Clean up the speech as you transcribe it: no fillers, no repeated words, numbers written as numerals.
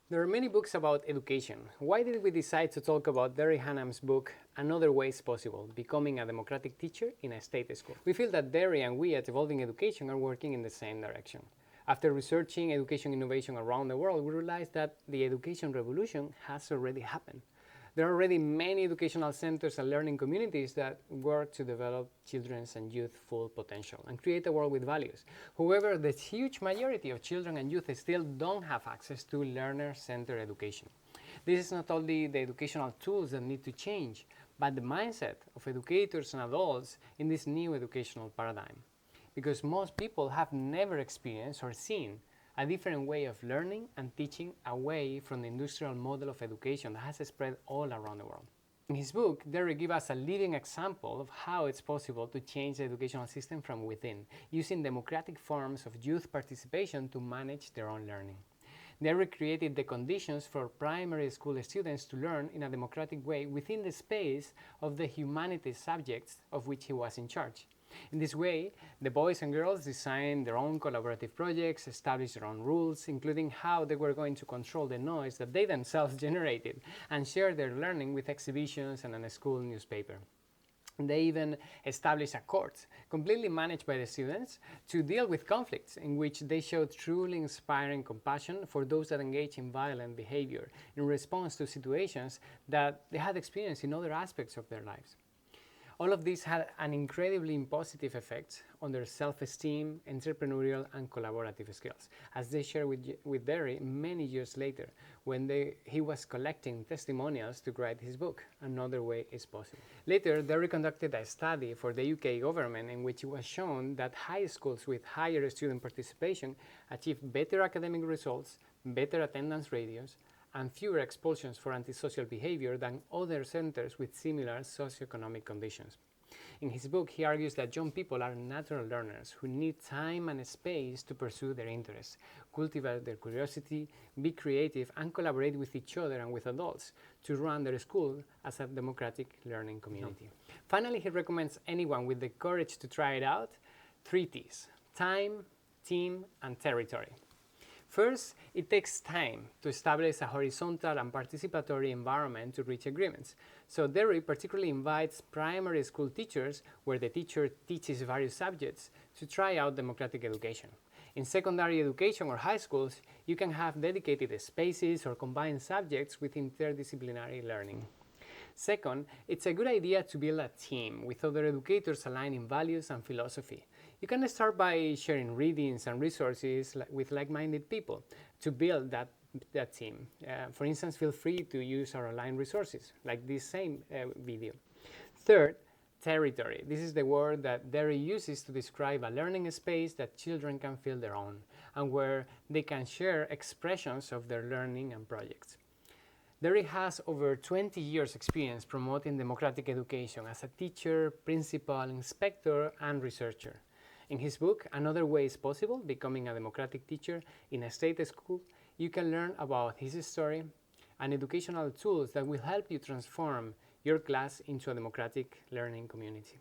There are many books about education. Why did we decide to talk about Derry Hannam's book, Another Way is Possible, Becoming a Democratic Teacher in a State School? We feel that Derry and we at Evolving Education are working in the same direction. After researching education innovation around the world, we realized that the education revolution has already happened. There are already many educational centers and learning communities that work to develop children's and youth full potential and create a world with values. However, the huge majority of children and youth still don't have access to learner-centered education. This is not only the educational tools that need to change, but the mindset of educators and adults in this new educational paradigm. Because most people have never experienced or seen a different way of learning and teaching away from the industrial model of education that has spread all around the world. In his book, Derry gives us a living example of how it's possible to change the educational system from within, using democratic forms of youth participation to manage their own learning. Derry created the conditions for primary school students to learn in a democratic way within the space of the humanities subjects of which he was in charge. In this way, the boys and girls designed their own collaborative projects, established their own rules, including how they were going to control the noise that they themselves generated, and share their learning with exhibitions and a school newspaper. They even established a court, completely managed by the students, to deal with conflicts in which they showed truly inspiring compassion for those that engage in violent behavior in response to situations that they had experienced in other aspects of their lives. All of this had an incredibly positive effect on their self-esteem, entrepreneurial, and collaborative skills, as they shared with Derry many years later when he was collecting testimonials to write his book, Another Way is Possible. Later, Derry conducted a study for the UK government in which it was shown that high schools with higher student participation achieved better academic results, better attendance ratios, and fewer expulsions for antisocial behavior than other centers with similar socioeconomic conditions. In his book, he argues that young people are natural learners who need time and space to pursue their interests, cultivate their curiosity, be creative, and collaborate with each other and with adults to run their school as a democratic learning community. Finally, he recommends anyone with the courage to try it out 3 T's: time, team, and territory. First, it takes time to establish a horizontal and participatory environment to reach agreements. So Derry particularly invites primary school teachers, where the teacher teaches various subjects, to try out democratic education. In secondary education or high schools, you can have dedicated spaces or combine subjects with interdisciplinary learning. Second, it's a good idea to build a team with other educators aligned in values and philosophy. You can start by sharing readings and resources with like-minded people to build that team. For instance, feel free to use our online resources, like this same video. Third, territory. This is the word that Derry uses to describe a learning space that children can feel their own, and where they can share expressions of their learning and projects. Derry has over 20 years experience promoting democratic education as a teacher, principal, inspector, and researcher. In his book, Another Way is Possible, Becoming a Democratic Teacher in a State School, you can learn about his story and educational tools that will help you transform your class into a democratic learning community.